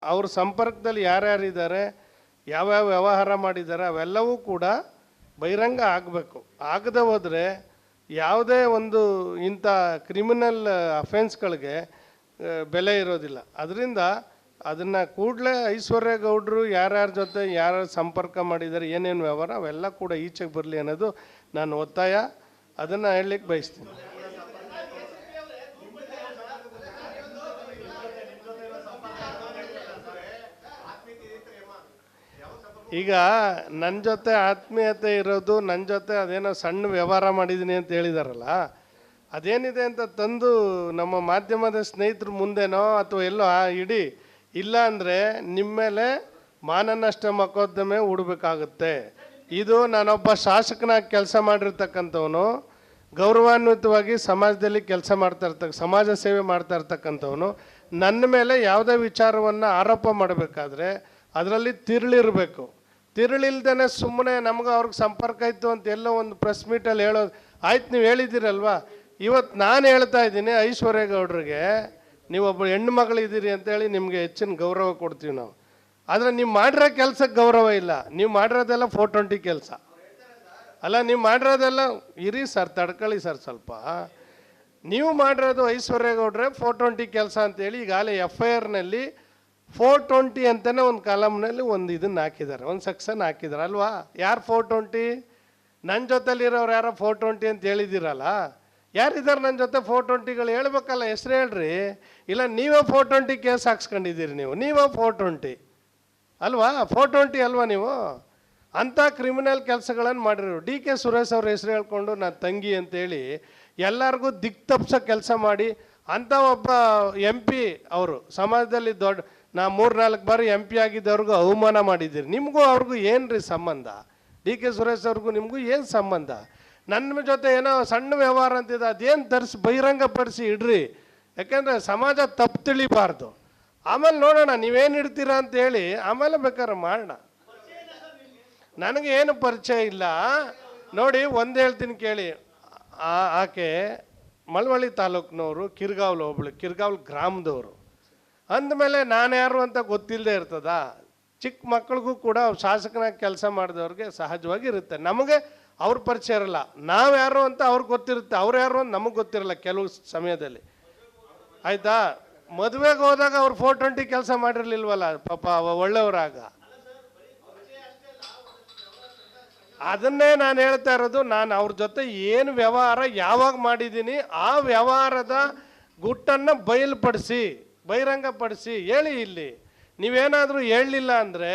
ಅವ್ರ ಸಂಪರ್ಕದಲ್ಲಿ ಯಾರ್ಯಾರಿದ್ದಾರೆ, ಯಾವ್ಯಾವ ವ್ಯವಹಾರ ಮಾಡಿದ್ದಾರೆ ಅವೆಲ್ಲವೂ ಕೂಡ ಬಹಿರಂಗ ಆಗಬೇಕು. ಆಗದೆ ಹೋದರೆ ಯಾವುದೇ ಒಂದು ಇಂಥ ಕ್ರಿಮಿನಲ್ ಅಫೆನ್ಸ್ಗಳಿಗೆ ಬೆಲೆ ಇರೋದಿಲ್ಲ. ಅದರಿಂದ ಅದನ್ನು ಕೂಡಲೇ ಐಶ್ವರ್ಯ ಗೌಡರು ಯಾರ್ಯಾರ ಜೊತೆ ಯಾರು ಸಂಪರ್ಕ ಮಾಡಿದ್ದಾರೆ, ಏನೇನು ವ್ಯವಹಾರ ಅವೆಲ್ಲ ಕೂಡ ಈಚೆಗೆ ಬರಲಿ ಅನ್ನೋದು ನಾನು ಒತ್ತಾಯ, ಅದನ್ನು ಹೇಳಲಿಕ್ಕೆ ಬಯಸ್ತೀನಿ. ಈಗ ನನ್ನ ಜೊತೆ ಆತ್ಮೀಯತೆ ಇರೋದು, ನನ್ನ ಜೊತೆ ಅದೇನೋ ಸಣ್ಣ ವ್ಯವಹಾರ ಮಾಡಿದ್ದೀನಿ ಅಂತ ಹೇಳಿದಾರಲ್ಲ, ಅದೇನಿದೆ ಅಂತ ತಂದು ನಮ್ಮ ಮಾಧ್ಯಮದ ಸ್ನೇಹಿತರ ಮುಂದೆನೋ ಅಥವಾ ಎಲ್ಲೋ ಇಡೀ, ಇಲ್ಲ ಅಂದರೆ ನಿಮ್ಮ ಮೇಲೆ ಮಾನನಷ್ಟ ಮೊಕದ್ದಮೆ ಹೂಡಬೇಕಾಗುತ್ತೆ. ಇದು ನಾನೊಬ್ಬ ಶಾಸಕನಾಗಿ ಕೆಲಸ ಮಾಡಿರ್ತಕ್ಕಂಥವನು, ಗೌರವಾನ್ವಿತವಾಗಿ ಸಮಾಜದಲ್ಲಿ ಕೆಲಸ ಸಮಾಜ ಸೇವೆ ಮಾಡ್ತಾ ಇರ್ತಕ್ಕಂಥವನು, ನನ್ನ ಮೇಲೆ ಯಾವುದೇ ವಿಚಾರವನ್ನು ಆರೋಪ ಮಾಡಬೇಕಾದ್ರೆ ಅದರಲ್ಲಿ ತಿರುಳಿರಬೇಕು. ತಿರುಳಿಲ್ದೇ ಸುಮ್ಮನೆ ನಮ್ಗೆ ಅವ್ರಿಗೆ ಸಂಪರ್ಕ ಇತ್ತು ಅಂತ ಎಲ್ಲೋ ಒಂದು ಪ್ರೆಸ್ ಮೀಟಲ್ಲಿ ಹೇಳೋದು ಆಯ್ತು. ನೀವು ಹೇಳಿದ್ದೀರಲ್ವ, ಇವತ್ತು ನಾನು ಹೇಳ್ತಾ ಇದ್ದೀನಿ ಐಶ್ವರ್ಯ ಗೌಡ್ರಿಗೆ, ನೀವೊಬ್ಬ ಹೆಣ್ಣು ಮಗಳಿದ್ದೀರಿ ಅಂತೇಳಿ ನಿಮಗೆ ಹೆಚ್ಚಿನ ಗೌರವ ಕೊಡ್ತೀವಿ ನಾವು. ಆದರೆ ನೀವು ಮಾಡಿರೋ ಕೆಲಸಕ್ಕೆ ಗೌರವ ಇಲ್ಲ. ನೀವು ಮಾಡಿರೋದೆಲ್ಲ 420 ಕೆಲಸ ಅಲ್ಲ, ನೀವು ಮಾಡಿರೋದೆಲ್ಲ ಇರಿ ಸರ್, ತಡ್ಕೊಳ್ಳಿ ಸರ್ ಸ್ವಲ್ಪ. ನೀವು ಮಾಡಿರೋದು ಐಶ್ವರ್ಯ ಗೌಡ್ರೆ 420 ಕೆಲಸ ಅಂತೇಳಿ ಈಗಾಗಲೇ FIRನಲ್ಲಿ 420 ಅಂತಲೇ ಒಂದು ಕಾಲಮ್ನಲ್ಲಿ ಒಂದು ಇದನ್ನು ಹಾಕಿದ್ದಾರೆ, ಒಂದು ಸೆಕ್ಷನ್ ಹಾಕಿದ್ದಾರೆ ಅಲ್ವಾ? ಯಾರು 420? ನನ್ನ ಜೊತೆಲಿರೋರು ಯಾರೋ 420 ಅಂತ ಹೇಳಿದ್ದೀರಲ್ಲ, ಯಾರಿದ್ದಾರೆ ನನ್ನ ಜೊತೆ 420ಗಳು? ಹೇಳ್ಬೇಕಲ್ಲ, ಹೆಸರು ಹೇಳ್ರಿ. ಇಲ್ಲ ನೀವೇ 420 ಕೇಸ್ ಹಾಕ್ಸ್ಕೊಂಡಿದ್ದೀರಿ, ನೀವೇ 420 ಅಲ್ವಾ? 420 ಅಲ್ವಾ ನೀವು? ಅಂಥ ಕ್ರಿಮಿನಲ್ ಕೆಲಸಗಳನ್ನು ಮಾಡಿರೋರು. DK ಸುರೇಶ್ ಅವ್ರ ಹೆಸರು ಹೇಳ್ಕೊಂಡು ನಾನು ತಂಗಿ ಅಂತೇಳಿ ಎಲ್ಲರಿಗೂ ದಿಕ್ ತಪ್ಪಿಸೋ ಕೆಲಸ ಮಾಡಿ ಅಂಥ ಒಬ್ಬ MP ಅವರು ಸಮಾಜದಲ್ಲಿ ದೊಡ್ಡ, ನಾ 3-4 ಬಾರಿ MP ಆಗಿದ್ದವ್ರಿಗೂ ಅವಮಾನ ಮಾಡಿದ್ದೀರಿ. ನಿಮಗೂ ಅವ್ರಿಗೂ ಏನು ರೀ ಸಂಬಂಧ? DK ಸುರೇಶ್ ಅವ್ರಿಗೂ ನಿಮಗೂ ಏನು ಸಂಬಂಧ? ನನ್ನ ಜೊತೆ ಏನೋ ಸಣ್ಣ ವ್ಯವಹಾರ ಅಂತಿದೆ, ಅದೇನು ತರಿಸಿ ಬಹಿರಂಗಪಡಿಸಿ ಇಡ್ರಿ, ಯಾಕೆಂದರೆ ಸಮಾಜ ತಪ್ಪು ತಿಳಿಬಾರ್ದು. ಆಮೇಲೆ ನೋಡೋಣ ನೀವೇನು ಇಡ್ತೀರಾ ಅಂತೇಳಿ, ಆಮೇಲೆ ಬೇಕಾದ್ರೆ ಮಾಡೋಣ. ನನಗೆ ಏನು ಪರಿಚಯ ಇಲ್ಲ ನೋಡಿ. ಒಂದು ಹೇಳ್ತೀನಿ ಕೇಳಿ, ಆಕೆ ಮಳವಳ್ಳಿ ತಾಲೂಕಿನವರು, ಕಿರ್ಗಾವ್ಲು ಒಬ್ಳು, ಕಿರ್ಗಾವ್ಲು ಗ್ರಾಮದವರು ಅಂದಮೇಲೆ ನಾನು ಯಾರು ಅಂತ ಗೊತ್ತಿಲ್ಲದೆ ಇರ್ತದ? ಚಿಕ್ಕ ಮಕ್ಕಳಿಗೂ ಕೂಡ ಶಾಸಕನಾಗಿ ಕೆಲಸ ಮಾಡಿದವ್ರಿಗೆ ಸಹಜವಾಗಿ ಇರುತ್ತೆ. ನಮಗೆ ಅವ್ರ ಪರಿಚಯ ಇರಲ್ಲ, ನಾವು ಯಾರು ಅಂತ ಅವ್ರಿಗೆ ಗೊತ್ತಿರುತ್ತೆ, ಅವ್ರು ಯಾರು ಅಂತ ನಮಗೆ ಗೊತ್ತಿರಲ್ಲ ಕೆಲವು ಸಮಯದಲ್ಲಿ. ಆಯಿತಾ? ಮದುವೆಗೆ ಹೋದಾಗ ಅವ್ರು 420 ಕೆಲಸ ಮಾಡಿರಲಿಲ್ವಲ್ಲ ಪಾಪ, ಒಳ್ಳೆಯವರಾಗ. ಅದನ್ನೇ ನಾನು ಹೇಳ್ತಾ ಇರೋದು. ನಾನು ಅವ್ರ ಜೊತೆ ಏನು ವ್ಯವಹಾರ ಯಾವಾಗ ಮಾಡಿದ್ದೀನಿ ಆ ವ್ಯವಹಾರದ ಗುಟ್ಟನ್ನು ಬಹಿರಂಗಪಡಿಸಿ ಹೇಳಿ. ಇಲ್ಲಿ ನೀವೇನಾದರೂ ಹೇಳಲಿಲ್ಲ ಅಂದರೆ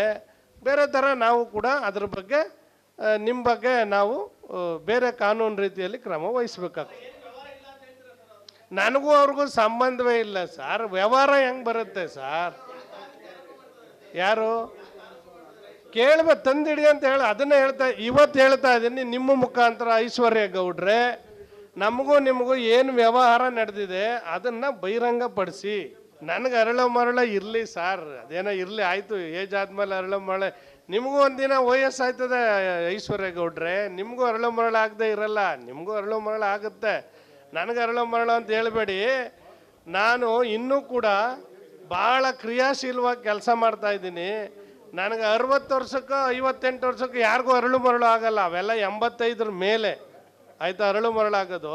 ಬೇರೆ ಥರ ನಾವು ಕೂಡ ಅದ್ರ ಬಗ್ಗೆ, ನಿಮ್ಮ ಬಗ್ಗೆ ನಾವು ಬೇರೆ ಕಾನೂನು ರೀತಿಯಲ್ಲಿ ಕ್ರಮ ವಹಿಸ್ಬೇಕಾಗ್ತದೆ. ನನಗೂ ಅವ್ರಿಗೂ ಸಂಬಂಧವೇ ಇಲ್ಲ ಸರ್. ವ್ಯವಹಾರ ಹೆಂಗೆ ಬರುತ್ತೆ ಸರ್? ಯಾರು ಕೇಳ್ಬೇಕು, ತಂದಿಡಿ ಅಂತ ಹೇಳಿ ಅದನ್ನೇ ಇವತ್ತು ಹೇಳ್ತಾ ಇದ್ದೀನಿ ನಿಮ್ಮ ಮುಖಾಂತರ. ಐಶ್ವರ್ಯ ಗೌಡ್ರೆ, ನಮಗೂ ನಿಮಗೂ ಏನು ವ್ಯವಹಾರ ನಡೆದಿದೆ ಅದನ್ನು ಬಹಿರಂಗಪಡಿಸಿ. ನನಗೆ ಅರಳು ಮರಳ ಇರಲಿ ಸರ್, ಅದೇನೋ ಇರಲಿ, ಆಯಿತು, ಏಜ್ ಆದಮೇಲೆ ಅರಳು ಮರಳೆ. ನಿಮಗೂ ಒಂದಿನ ವಯಸ್ಸಾಯ್ತದೆ ಐಶ್ವರ್ಯ ಗೌಡ್ರೆ, ನಿಮಗೂ ಅರಳು ಮರಳು ಆಗದೆ ಇರಲ್ಲ, ನಿಮಗೂ ಅರಳು ಮರಳು ಆಗುತ್ತೆ. ನನಗೆ ಅರಳು ಮರಳು ಅಂತ ಹೇಳಬೇಡಿ. ನಾನು ಇನ್ನೂ ಕೂಡ ಭಾಳ ಕ್ರಿಯಾಶೀಲವಾಗಿ ಕೆಲಸ ಮಾಡ್ತಾ ಇದ್ದೀನಿ. ನನಗೆ 60 ವರ್ಷಕ್ಕೋ 58 ವರ್ಷಕ್ಕೂ ಯಾರಿಗೂ ಅರಳು ಮರಳು ಆಗಲ್ಲ. ಅವೆಲ್ಲ 85 ಮೇಲೆ ಆಯಿತಾ ಅರಳು ಮರಳು ಆಗೋದು.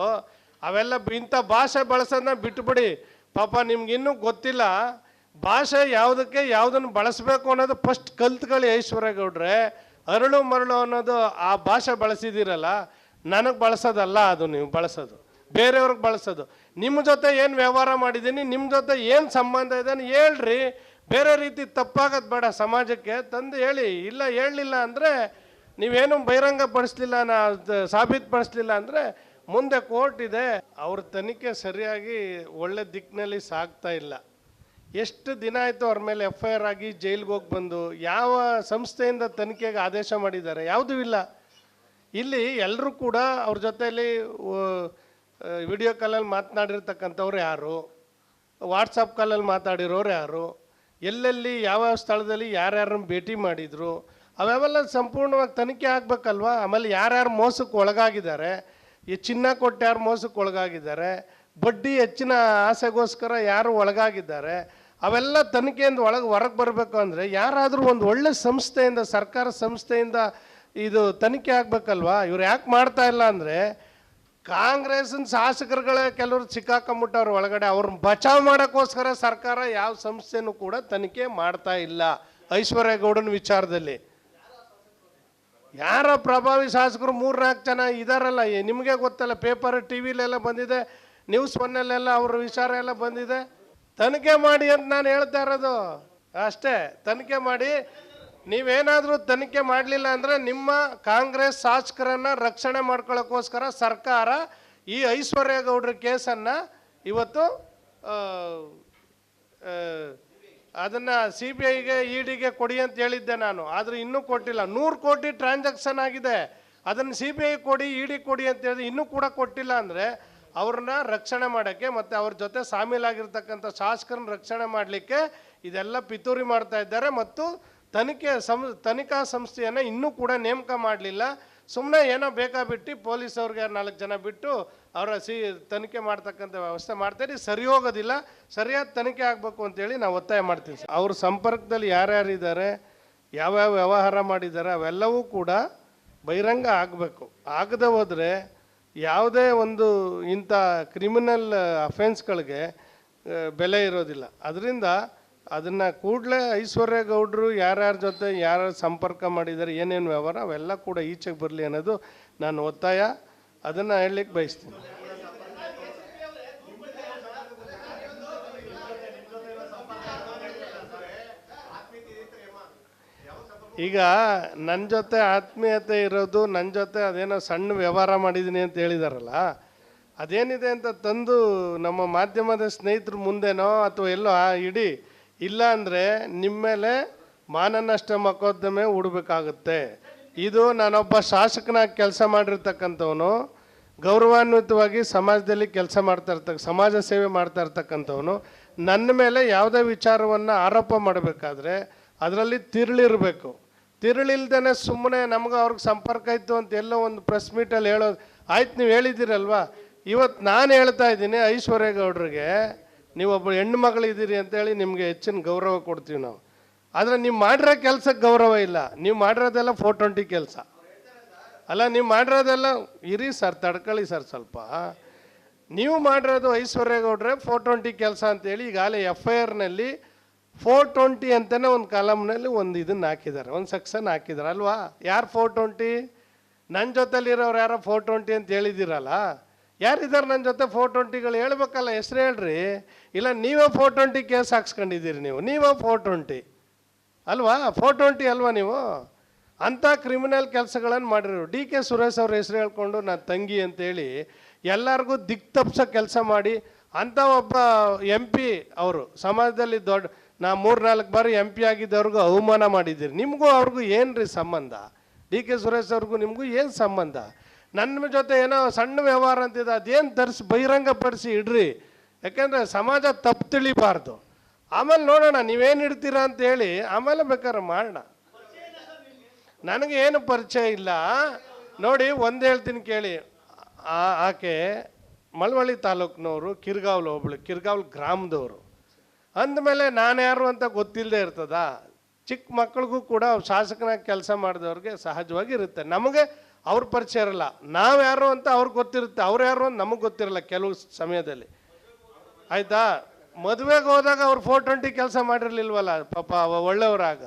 ಅವೆಲ್ಲ ಇಂಥ ಭಾಷೆ ಬಳಸೋದನ್ನ ಬಿಟ್ಟುಬಿಡಿ. ಪಾಪ ನಿಮ್ಗಿನ್ನೂ ಗೊತ್ತಿಲ್ಲ ಭಾಷೆ ಯಾವುದಕ್ಕೆ ಯಾವುದನ್ನು ಬಳಸಬೇಕು ಅನ್ನೋದು ಫಸ್ಟ್ ಕಲ್ತ್ಕೊಳ್ಳಿ ಐಶ್ವರ್ಯ ಗೌಡ್ರೆ. ಅರಳು ಮರಳು ಅನ್ನೋದು ಆ ಭಾಷೆ ಬಳಸಿದ್ದೀರಲ್ಲ, ನನಗೆ ಬಳಸೋದಲ್ಲ ಅದು, ನೀವು ಬಳಸೋದು ಬೇರೆಯವ್ರಿಗೆ ಬಳಸೋದು. ನಿಮ್ಮ ಜೊತೆ ಏನು ವ್ಯವಹಾರ ಮಾಡಿದ್ದೀನಿ, ನಿಮ್ಮ ಜೊತೆ ಏನು ಸಂಬಂಧ ಇದೆ ಹೇಳ್ರಿ. ಬೇರೆ ರೀತಿ ತಪ್ಪಾಗೋದು ಬೇಡ, ಸಮಾಜಕ್ಕೆ ತಂದು ಹೇಳಿ. ಇಲ್ಲ ಹೇಳಲಿಲ್ಲ ಅಂದರೆ, ನೀವೇನು ಬಹಿರಂಗಪಡಿಸ್ಲಿಲ್ಲ, ಸಾಬೀತುಪಡಿಸ್ಲಿಲ್ಲ ಅಂದರೆ ಮುಂದೆ ಕೋರ್ಟ್ ಇದೆ. ಅವ್ರ ತನಿಖೆ ಸರಿಯಾಗಿ ಒಳ್ಳೆ ದಿಕ್ಕಿನಲ್ಲಿ ಸಾಗ್ತಾ ಇಲ್ಲ. ಎಷ್ಟು ದಿನ ಆಯಿತು ಅವ್ರ ಮೇಲೆ FIR ಆಗಿ ಜೈಲಿಗೆ ಹೋಗಿ ಬಂದು? ಯಾವ ಸಂಸ್ಥೆಯಿಂದ ತನಿಖೆಗೆ ಆದೇಶ ಮಾಡಿದ್ದಾರೆ? ಯಾವುದೂ ಇಲ್ಲ. ಇಲ್ಲಿ ಎಲ್ಲರೂ ಕೂಡ ಅವ್ರ ಜೊತೆಯಲ್ಲಿ ವಿಡಿಯೋ ಕಾಲಲ್ಲಿ ಮಾತನಾಡಿರ್ತಕ್ಕಂಥವ್ರು ಯಾರು, ವಾಟ್ಸಪ್ ಕಾಲಲ್ಲಿ ಮಾತಾಡಿರೋರು ಯಾರು, ಎಲ್ಲೆಲ್ಲಿ ಯಾವ ಸ್ಥಳದಲ್ಲಿ ಯಾರ್ಯಾರನ್ನು ಭೇಟಿ ಮಾಡಿದರು, ಅವೆಲ್ಲ ಸಂಪೂರ್ಣವಾಗಿ ತನಿಖೆ ಆಗಬೇಕಲ್ವ. ಆಮೇಲೆ ಯಾರ್ಯಾರು ಮೋಸಕ್ಕೆ ಒಳಗಾಗಿದ್ದಾರೆ, ಈ ಚಿನ್ನ ಕೊಟ್ಟು ಯಾರು ಮೋಸಕ್ಕೆ ಒಳಗಾಗಿದ್ದಾರೆ, ಬಡ್ಡಿ ಹೆಚ್ಚಿನ ಆಸೆಗೋಸ್ಕರ ಯಾರು ಒಳಗಾಗಿದ್ದಾರೆ, ಅವೆಲ್ಲ ತನಿಖೆಯಿಂದ ಹೊರಗೆ ಬರಬೇಕು ಅಂದರೆ ಯಾರಾದರೂ ಒಂದು ಒಳ್ಳೆ ಸಂಸ್ಥೆಯಿಂದ, ಸರ್ಕಾರ ಸಂಸ್ಥೆಯಿಂದ ಇದು ತನಿಖೆ ಆಗಬೇಕಲ್ವಾ? ಇವ್ರು ಯಾಕೆ ಮಾಡ್ತಾ ಇಲ್ಲ ಅಂದರೆ ಕಾಂಗ್ರೆಸ್ನ ಶಾಸಕರುಗಳೇ ಕೆಲವರು ಸಿಕ್ಕಾಕೊಂಬಿಟ್ಟವ್ರು ಒಳಗಡೆ. ಅವ್ರನ್ನ ಬಚಾವ್ ಮಾಡೋಕ್ಕೋಸ್ಕರ ಸರ್ಕಾರ ಯಾವ ಸಂಸ್ಥೆನೂ ಕೂಡ ತನಿಖೆ ಮಾಡ್ತಾ ಇಲ್ಲ. ಐಶ್ವರ್ಯ ಗೌಡನ ವಿಚಾರದಲ್ಲಿ ಯಾರ ಪ್ರಭಾವಿ ಶಾಸಕರು 3-4 ಜನ ಇದಾರಲ್ಲ, ನಿಮಗೆ ಗೊತ್ತಲ್ಲ, ಪೇಪರ್ ಟಿ ವಿಲೆಲ್ಲ ಬಂದಿದೆ, ನ್ಯೂಸ್ ಒನ್ನಲ್ಲೆಲ್ಲ ಅವ್ರ ವಿಚಾರ ಎಲ್ಲ ಬಂದಿದೆ. ತನಿಖೆ ಮಾಡಿ ಅಂತ ನಾನು ಹೇಳ್ತಾ ಇರೋದು ಅಷ್ಟೇ. ತನಿಖೆ ಮಾಡಿ. ನೀವೇನಾದರೂ ತನಿಖೆ ಮಾಡಲಿಲ್ಲ ಅಂದರೆ ನಿಮ್ಮ ಕಾಂಗ್ರೆಸ್ ಶಾಸಕರನ್ನು ರಕ್ಷಣೆ ಮಾಡ್ಕೊಳ್ಳೋಕ್ಕೋಸ್ಕರ ಸರ್ಕಾರ ಈ ಐಶ್ವರ್ಯ ಗೌಡ್ರ ಕೇಸನ್ನು ಇವತ್ತು ಅದನ್ನು CBIಗೆ EDಗೆ ಕೊಡಿ ಅಂತ ಹೇಳಿದ್ದೆ ನಾನು. ಆದರೆ ಇನ್ನೂ ಕೊಟ್ಟಿಲ್ಲ. 100 ಕೋಟಿ ಟ್ರಾನ್ಸಾಕ್ಷನ್ ಆಗಿದೆ. ಅದನ್ನು CBI ಕೊಡಿ, ED ಕೊಡಿ ಅಂತ ಹೇಳಿದ್ರೆ ಇನ್ನೂ ಕೂಡ ಕೊಟ್ಟಿಲ್ಲ ಅಂದರೆ ಅವ್ರನ್ನ ರಕ್ಷಣೆ ಮಾಡೋಕ್ಕೆ ಮತ್ತು ಅವ್ರ ಜೊತೆ ಶಾಮೀಲಾಗಿರ್ತಕ್ಕಂಥ ಶಾಸಕರನ್ನ ರಕ್ಷಣೆ ಮಾಡಲಿಕ್ಕೆ ಇದೆಲ್ಲ ಪಿತೂರಿ ಮಾಡ್ತಾ ಇದ್ದಾರೆ. ಮತ್ತು ತನಿಖಾ ಸಂಸ್ಥೆಯನ್ನು ಇನ್ನೂ ಕೂಡ ನೇಮಕ ಮಾಡಲಿಲ್ಲ. ಸುಮ್ಮನೆ ಏನೋ ಬೇಕಾಬಿಟ್ಟು ಪೊಲೀಸವ್ರಿಗೆ 4 ಜನ ಬಿಟ್ಟು ಅವರ ತನಿಖೆ ಮಾಡ್ತಕ್ಕಂಥ ವ್ಯವಸ್ಥೆ ಮಾಡ್ತಾರೆ. ಸರಿ ಹೋಗೋದಿಲ್ಲ. ಸರಿಯಾದ ತನಿಖೆ ಆಗಬೇಕು ಅಂತೇಳಿ ನಾವು ಒತ್ತಾಯ ಮಾಡ್ತೀವಿ. ಅವ್ರ ಸಂಪರ್ಕದಲ್ಲಿ ಯಾರ್ಯಾರಿದ್ದಾರೆ, ಯಾವ್ಯಾವ ವ್ಯವಹಾರ ಮಾಡಿದ್ದಾರೆ, ಅವೆಲ್ಲವೂ ಕೂಡ ಬಹಿರಂಗ ಆಗಬೇಕು. ಆಗದೆ ಹೋದರೆ ಯಾವುದೇ ಒಂದು ಇಂಥ ಕ್ರಿಮಿನಲ್ ಅಫೆನ್ಸ್ಗಳಿಗೆ ಬೆಲೆ ಇರೋದಿಲ್ಲ. ಅದರಿಂದ ಅದನ್ನು ಕೂಡಲೇ ಐಶ್ವರ್ಯ ಗೌಡರು ಯಾರ್ಯಾರ ಜೊತೆ ಯಾರ್ಯಾರು ಸಂಪರ್ಕ ಮಾಡಿದ್ದಾರೆ, ಏನೇನು ವ್ಯವಹಾರ, ಅವೆಲ್ಲ ಕೂಡ ಈಚೆಗೆ ಬರಲಿ ಅನ್ನೋದು ನಾನು ಒತ್ತಾಯ. ಅದನ್ನು ಹೇಳಲಿಕ್ಕೆ ಬಯಸ್ತೀನಿ. ಈಗ ನನ್ನ ಜೊತೆ ಆತ್ಮೀಯತೆ ಇರೋದು, ನನ್ನ ಜೊತೆ ಅದೇನೋ ಸಣ್ಣ ವ್ಯವಹಾರ ಮಾಡಿದ್ದೀನಿ ಅಂತ ಹೇಳಿದಾರಲ್ಲ, ಅದೇನಿದೆ ಅಂತ ತಂದು ನಮ್ಮ ಮಾಧ್ಯಮದ ಸ್ನೇಹಿತರ ಮುಂದೆನೋ ಅಥವಾ ಎಲ್ಲೋ ಇಡೀ. ಇಲ್ಲ ಅಂದರೆ ನಿಮ್ಮ ಮೇಲೆ ಮಾನನಷ್ಟ ಮೊಕದ್ದಮೆ ಹೂಡಬೇಕಾಗುತ್ತೆ. ಇದು ನಾನೊಬ್ಬ ಶಾಸಕನಾಗಿ ಕೆಲಸ ಮಾಡಿರ್ತಕ್ಕಂಥವನು, ಗೌರವಾನ್ವಿತವಾಗಿ ಸಮಾಜದಲ್ಲಿ ಕೆಲಸ ಸಮಾಜ ಸೇವೆ ಮಾಡ್ತಾ ಇರ್ತಕ್ಕಂಥವನು. ನನ್ನ ಮೇಲೆ ಯಾವುದೇ ವಿಚಾರವನ್ನು ಆರೋಪ ಮಾಡಬೇಕಾದ್ರೆ ಅದರಲ್ಲಿ ತಿರುಳಿರಬೇಕು. ತಿರುಳಿಲ್ದೇ ಸುಮ್ಮನೆ ನಮ್ಗೆ ಅವ್ರಿಗೆ ಸಂಪರ್ಕ ಇತ್ತು ಅಂತ ಎಲ್ಲೋ ಒಂದು ಪ್ರೆಸ್ ಮೀಟಲ್ಲಿ ಹೇಳೋದು ಆಯ್ತು. ನೀವು ಹೇಳಿದ್ದೀರಲ್ವಾ, ಇವತ್ತು ನಾನು ಹೇಳ್ತಾ ಇದ್ದೀನಿ ಐಶ್ವರ್ಯ ಗೌಡ್ರಿಗೆ ನೀವೊಬ್ಬ ಹೆಣ್ಣು ಮಗಳಿದ್ದೀರಿ ಅಂತೇಳಿ ನಿಮಗೆ ಹೆಚ್ಚಿನ ಗೌರವ ಕೊಡ್ತೀವಿ ನಾವು. ಆದರೆ ನೀವು ಮಾಡಿರೋ ಕೆಲಸಕ್ಕೆ ಗೌರವ ಇಲ್ಲ. ನೀವು ಮಾಡಿರೋದೆಲ್ಲ 420 ಕೆಲಸ ಅಲ್ಲ. ನೀವು ಮಾಡಿರೋದೆಲ್ಲ ಇರಿ ಸರ್, ತಡ್ಕೊಳ್ಳಿ ಸರ್ ಸ್ವಲ್ಪ. ನೀವು ಮಾಡಿರೋದು ಐಶ್ವರ್ಯ ಗೌಡ್ರೆ 420 ಕೆಲಸ ಅಂತೇಳಿ ಈಗಾಗಲೇ FIRನಲ್ಲಿ 420 ಅಂತಲೇ ಒಂದು ಕಾಲಮ್ನಲ್ಲಿ ಒಂದು ಇದನ್ನು ಹಾಕಿದ್ದಾರೆ, ಒಂದು ಸೆಕ್ಷನ್ ಹಾಕಿದ್ದಾರೆ ಅಲ್ವಾ? ಯಾರು 420? ನನ್ನ ಜೊತೆಲಿರೋರು ಯಾರೋ 420 ಅಂತ ಹೇಳಿದ್ದೀರಲ್ಲ, ಯಾರಿದ್ದಾರೆ ನನ್ನ ಜೊತೆ 420ಗಳು? ಹೇಳ್ಬೇಕಲ್ಲ, ಹೆಸರು ಹೇಳ್ರಿ. ಇಲ್ಲ ನೀವೇ 420 ಕೇಸ್ ಹಾಕ್ಸ್ಕೊಂಡಿದ್ದೀರಿ. ನೀವೇ 420 ಅಲ್ವಾ? 420 ಅಲ್ವಾ ನೀವು? ಅಂಥ ಕ್ರಿಮಿನಲ್ ಕೆಲಸಗಳನ್ನು ಮಾಡಿರೋರು. DK ಸುರೇಶ್ ಅವ್ರ ಹೆಸರು ಹೇಳ್ಕೊಂಡು ನಾನು ತಂಗಿ ಅಂತೇಳಿ ಎಲ್ಲರಿಗೂ ದಿಕ್ ತಪ್ಪಿಸೋ ಕೆಲಸ ಮಾಡಿ ಅಂಥ ಒಬ್ಬ MP ಅವರು ಸಮಾಜದಲ್ಲಿ ನಾ 3-4 ಬಾರಿ MP ಆಗಿದ್ದವ್ರಿಗೂ ಅವಮಾನ ಮಾಡಿದ್ದೀರಿ. ನಿಮಗೂ ಅವ್ರಿಗೂ ಏನು ರೀ ಸಂಬಂಧ? DK ಸುರೇಶ್ ಅವ್ರಿಗೂ ನಿಮಗೂ ಏನು ಸಂಬಂಧ? ನನ್ನ ಜೊತೆ ಏನೋ ಸಣ್ಣ ವ್ಯವಹಾರ ಅಂತಿದೆ, ಅದೇನು ಬಹಿರಂಗಪಡಿಸಿ ಇಡ್ರಿ. ಯಾಕೆಂದರೆ ಸಮಾಜ ತಪ್ಪು ತಿಳಿಬಾರ್ದು. ಆಮೇಲೆ ನೋಡೋಣ ನೀವೇನು ಇಡ್ತೀರಾ ಅಂತೇಳಿ, ಆಮೇಲೆ ಬೇಕಾದ್ರೆ ಮಾಡೋಣ. ನನಗೆ ಏನು ಪರಿಚಯ ಇಲ್ಲ. ನೋಡಿ ಒಂದು ಹೇಳ್ತೀನಿ ಕೇಳಿ. ಆಕೆ ಮಳವಳ್ಳಿ ತಾಲೂಕಿನವರು, ಕಿರ್ಗಾವ್ಲು ಒಬ್ಳು, ಕಿರ್ಗಾವ್ಲು ಗ್ರಾಮದವರು. ಅಂದಮೇಲೆ ನಾನು ಯಾರು ಅಂತ ಗೊತ್ತಿಲ್ಲದೆ ಇರ್ತದ? ಚಿಕ್ಕ ಮಕ್ಕಳಿಗೂ ಕೂಡ ಶಾಸಕನಾಗಿ ಕೆಲಸ ಮಾಡಿದವ್ರಿಗೆ ಸಹಜವಾಗಿ ಇರುತ್ತೆ. ನಮಗೆ ಅವ್ರ ಪರಿಚಯ ಇರಲ್ಲ, ನಾವು ಯಾರು ಅಂತ ಅವ್ರಿಗೆ ಗೊತ್ತಿರುತ್ತೆ, ಅವ್ರು ಯಾರು ಅಂತ ನಮಗೆ ಗೊತ್ತಿರಲ್ಲ ಕೆಲವು ಸಮಯದಲ್ಲಿ. ಆಯಿತಾ? ಮದುವೆಗೆ ಹೋದಾಗ ಅವ್ರು 420 ಕೆಲಸ ಮಾಡಿರಲಿಲ್ವಲ್ಲ ಪಾಪ, ಒಳ್ಳೆಯವರಾಗ.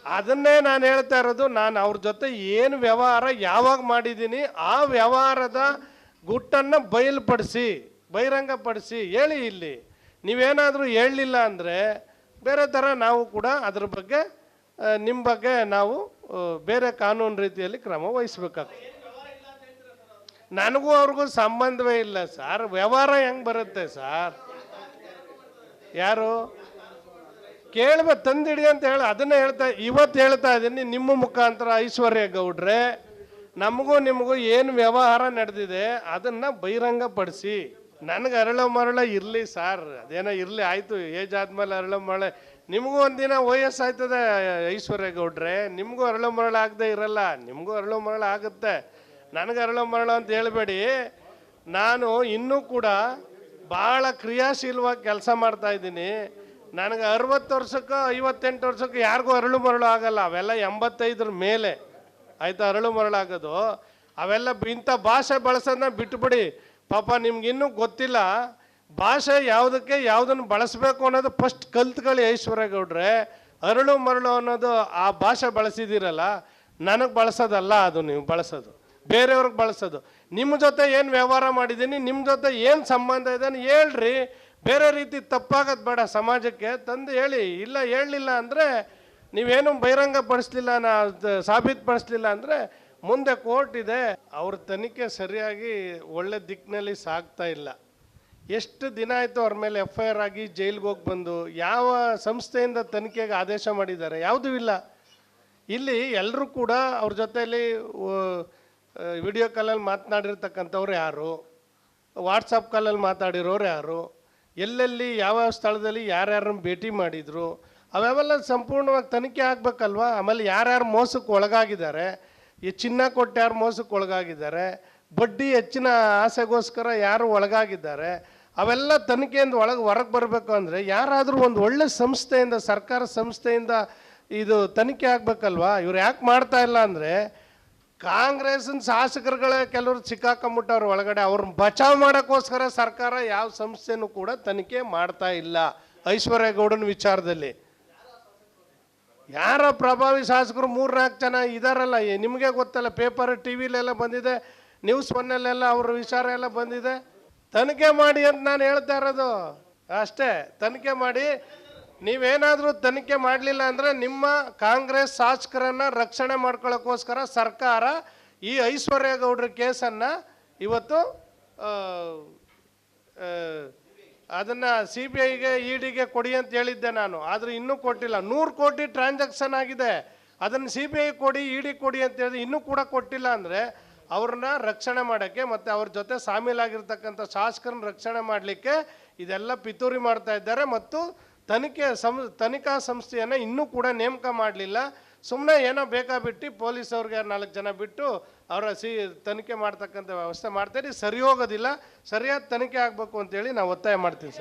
ಅದನ್ನೇ ನಾನು ಹೇಳ್ತಾ ಇರೋದು. ನಾನು ಅವ್ರ ಜೊತೆ ಏನು ವ್ಯವಹಾರ ಯಾವಾಗ ಮಾಡಿದ್ದೀನಿ ಆ ವ್ಯವಹಾರದ ಗುಟ್ಟನ್ನು ಬಹಿರಂಗಪಡಿಸಿ ಹೇಳಿ. ಇಲ್ಲಿ ನೀವೇನಾದರೂ ಹೇಳಲಿಲ್ಲ ಅಂದರೆ ಬೇರೆ ಥರ ನಾವು ಕೂಡ ಅದ್ರ ಬಗ್ಗೆ ನಿಮ್ಮ ಬಗ್ಗೆ ನಾವು ಬೇರೆ ಕಾನೂನು ರೀತಿಯಲ್ಲಿ ಕ್ರಮ ವಹಿಸ್ಬೇಕಾಗ್ತದೆ. ನನಗೂ ಅವ್ರಿಗೂ ಸಂಬಂಧವೇ ಇಲ್ಲ ಸರ್. ವ್ಯವಹಾರ ಹೆಂಗೆ ಬರುತ್ತೆ ಸರ್? ಯಾರು ತಂದಿಡಿ ಅಂತ ಹೇಳಿ ಅದನ್ನೇ ಇವತ್ತು ಹೇಳ್ತಾ ಇದ್ದೀನಿ ನಿಮ್ಮ ಮುಖಾಂತರ. ಐಶ್ವರ್ಯ ಗೌಡ್ರೆ, ನಮಗೂ ನಿಮಗೂ ಏನು ವ್ಯವಹಾರ ನಡೆದಿದೆ ಅದನ್ನು ಬಹಿರಂಗಪಡಿಸಿ. ನನಗೆ ಅರಳೋ ಮರಳ ಇರಲಿ ಸರ್, ಅದೇನೋ ಇರಲಿ, ಆಯಿತು. ಏಜ್ ಆದಮೇಲೆ ಅರಳೋ ಮರಳೆ. ನಿಮಗೂ ಒಂದಿನ ವಯಸ್ಸು ಆಯ್ತದೆ ಐಶ್ವರ್ಯ ಗೌಡ್ರೆ, ನಿಮಗೂ ಅರಳೋ ಮರಳ ಆಗದೆ ಇರಲ್ಲ, ನಿಮಗೂ ಅರಳೋ ಮರಳ ಆಗುತ್ತೆ. ನನಗೆ ಅರಳೋ ಮರಳು ಅಂತ ಹೇಳಬೇಡಿ. ನಾನು ಇನ್ನೂ ಕೂಡ ಭಾಳ ಕ್ರಿಯಾಶೀಲವಾಗಿ ಕೆಲಸ ಮಾಡ್ತಾ ಇದ್ದೀನಿ. ನನಗೆ 60 ವರ್ಷಕ್ಕೋ 58 ವರ್ಷಕ್ಕೂ ಯಾರಿಗೂ ಅರಳು ಮರಳು ಆಗಲ್ಲ. ಅವೆಲ್ಲ 85 ಮೇಲೆ ಆಯ್ತಾ ಅರಳು ಮರಳಾಗೋದು. ಅವೆಲ್ಲ ಇಂಥ ಭಾಷೆ ಬಳಸೋದನ್ನ ಬಿಟ್ಟುಬಿಡಿ. ಪಾಪ ನಿಮ್ಗಿನ್ನೂ ಗೊತ್ತಿಲ್ಲ ಭಾಷೆ ಯಾವುದಕ್ಕೆ ಯಾವುದನ್ನು ಬಳಸಬೇಕು ಅನ್ನೋದು ಫಸ್ಟ್ ಕಲ್ತ್ಕೊಳ್ಳಿ ಐಶ್ವರ್ಯಗೌಡ್ರೆ. ಅರಳು ಮರಳು ಅನ್ನೋದು ಆ ಭಾಷೆ ಬಳಸಿದ್ದೀರಲ್ಲ, ನನಗೆ ಬಳಸೋದಲ್ಲ ಅದು, ನೀವು ಬಳಸೋದು ಬೇರೆಯವ್ರಿಗೆ ಬಳಸೋದು. ನಿಮ್ಮ ಜೊತೆ ಏನು ವ್ಯವಹಾರ ಮಾಡಿದ್ದೀನಿ, ನಿಮ್ಮ ಜೊತೆ ಏನು ಸಂಬಂಧ ಇದೆ ಹೇಳ್ರಿ. ಬೇರೆ ರೀತಿ ತಪ್ಪಾಗೋದು ಬೇಡ. ಸಮಾಜಕ್ಕೆ ತಂದು ಹೇಳಿ. ಇಲ್ಲ ಹೇಳಲಿಲ್ಲ ಅಂದರೆ ನೀವೇನು ಬಹಿರಂಗ ಪಡಿಸ್ಲಿಲ್ಲ, ಸಾಬೀತುಪಡಿಸ್ಲಿಲ್ಲ ಅಂದರೆ ಮುಂದೆ ಕೋರ್ಟ್ ಇದೆ. ಅವ್ರ ತನಿಖೆ ಸರಿಯಾಗಿ ಒಳ್ಳೆ ದಿಕ್ಕಿನಲ್ಲಿ ಸಾಗ್ತಾ ಇಲ್ಲ. ಎಷ್ಟು ದಿನ ಆಯಿತು ಅವ್ರ ಮೇಲೆ FIR ಆಗಿ ಜೈಲಿಗೆ ಹೋಗಿ ಬಂದು. ಯಾವ ಸಂಸ್ಥೆಯಿಂದ ತನಿಖೆಗೆ ಆದೇಶ ಮಾಡಿದ್ದಾರೆ? ಯಾವುದೂ ಇಲ್ಲ. ಇಲ್ಲಿ ಎಲ್ಲರೂ ಕೂಡ ಅವ್ರ ಜೊತೆಯಲ್ಲಿ ವಿಡಿಯೋ ಕಾಲಲ್ಲಿ ಮಾತನಾಡಿರ್ತಕ್ಕಂಥವ್ರು ಯಾರು, ವಾಟ್ಸಪ್ ಕಾಲಲ್ಲಿ ಮಾತಾಡಿರೋರು ಯಾರು, ಎಲ್ಲೆಲ್ಲಿ ಯಾವ ಸ್ಥಳದಲ್ಲಿ ಯಾರ್ಯಾರನ್ನ ಭೇಟಿ ಮಾಡಿದರು, ಅವೆಲ್ಲ ಸಂಪೂರ್ಣವಾಗಿ ತನಿಖೆ ಆಗಬೇಕಲ್ವಾ. ಆಮೇಲೆ ಯಾರ್ಯಾರು ಮೋಸಕ್ಕೆ ಒಳಗಾಗಿದ್ದಾರೆ, ಈ ಚಿನ್ನ ಕೊಟ್ಟು ಯಾರು ಮೋಸಕ್ಕೆ ಒಳಗಾಗಿದ್ದಾರೆ, ಬಡ್ಡಿ ಹೆಚ್ಚಿನ ಆಸೆಗೋಸ್ಕರ ಯಾರು ಒಳಗಾಗಿದ್ದಾರೆ, ಅವೆಲ್ಲ ತನಿಖೆಯಿಂದ ಹೊರಗೆ ಬರಬೇಕು ಅಂದರೆ ಯಾರಾದರೂ ಒಂದು ಒಳ್ಳೆ ಸಂಸ್ಥೆಯಿಂದ, ಸರ್ಕಾರ ಸಂಸ್ಥೆಯಿಂದ ಇದು ತನಿಖೆ ಆಗಬೇಕಲ್ವಾ. ಇವ್ರು ಯಾಕೆ ಮಾಡ್ತಾ ಇಲ್ಲ ಅಂದರೆ ಕಾಂಗ್ರೆಸ್ನ ಶಾಸಕರುಗಳೇ ಕೆಲವರು ಸಿಕ್ಕಾಕೊಂಬಿಟ್ಟವ್ರು ಒಳಗಡೆ. ಅವ್ರನ್ನ ಬಚಾವ್ ಮಾಡೋಕ್ಕೋಸ್ಕರ ಸರ್ಕಾರ ಯಾವ ಸಂಸ್ಥೆನೂ ಕೂಡ ತನಿಖೆ ಮಾಡ್ತಾ ಇಲ್ಲ. ಐಶ್ವರ್ಯಗೌಡನ ವಿಚಾರದಲ್ಲಿ ಯಾರ ಪ್ರಭಾವಿ ಶಾಸಕರು 3-4 ಜನ ಇದಾರಲ್ಲ, ನಿಮಗೆ ಗೊತ್ತಲ್ಲ, ಪೇಪರ್ TV-ಲೆಲ್ಲ ಬಂದಿದೆ, ನ್ಯೂಸ್ 1-ಅಲ್ಲೆಲ್ಲ ಅವ್ರ ವಿಚಾರ ಎಲ್ಲ ಬಂದಿದೆ. ತನಿಖೆ ಮಾಡಿ ಅಂತ ನಾನು ಹೇಳ್ತಾ ಇರೋದು ಅಷ್ಟೇ. ತನಿಖೆ ಮಾಡಿ. ನೀವೇನಾದರೂ ತನಿಖೆ ಮಾಡಲಿಲ್ಲ ಅಂದರೆ ನಿಮ್ಮ ಕಾಂಗ್ರೆಸ್ ಶಾಸಕರನ್ನು ರಕ್ಷಣೆ ಮಾಡ್ಕೊಳ್ಳೋಕ್ಕೋಸ್ಕರ ಸರ್ಕಾರ ಈ ಐಶ್ವರ್ಯಗೌಡ್ರ ಕೇಸನ್ನು ಇವತ್ತು ಅದನ್ನು CBIಗೆ EDಗೆ ಕೊಡಿ ಅಂತ ಹೇಳಿದ್ದೆ ನಾನು. ಆದರೆ ಇನ್ನೂ ಕೊಟ್ಟಿಲ್ಲ. 100 ಕೋಟಿ ಟ್ರಾನ್ಸಾಕ್ಷನ್ ಆಗಿದೆ. ಅದನ್ನು CBI ಕೊಡಿ, ED ಕೊಡಿ ಅಂತ ಹೇಳಿದ್ರೆ ಇನ್ನೂ ಕೂಡ ಕೊಟ್ಟಿಲ್ಲ ಅಂದರೆ ಅವ್ರನ್ನ ರಕ್ಷಣೆ ಮಾಡೋಕ್ಕೆ ಮತ್ತು ಅವ್ರ ಜೊತೆ ಸಾಮೀಲಾಗಿರ್ತಕ್ಕಂಥ ಶಾಸಕರನ್ನ ರಕ್ಷಣೆ ಮಾಡಲಿಕ್ಕೆ ಇದೆಲ್ಲ ಪಿತೂರಿ ಮಾಡ್ತಾ ಇದ್ದಾರೆ. ಮತ್ತು ತನಿಖಾ ಸಂಸ್ಥೆಯನ್ನು ಇನ್ನೂ ಕೂಡ ನೇಮಕ ಮಾಡಲಿಲ್ಲ. ಸುಮ್ಮನೆ ಏನೋ ಬೇಕಾಬಿಟ್ಟು ಪೊಲೀಸವ್ರಿಗೆ 4 ಜನ ಬಿಟ್ಟು ಅವರ ತನಿಖೆ ಮಾಡ್ತಕ್ಕಂಥ ವ್ಯವಸ್ಥೆ ಮಾಡ್ತಾರೆ. ಸರಿ ಹೋಗೋದಿಲ್ಲ. ಸರಿಯಾದ ತನಿಖೆ ಆಗಬೇಕು ಅಂತೇಳಿ ನಾವು ಒತ್ತಾಯ ಮಾಡ್ತೀವಿ ಸರ್.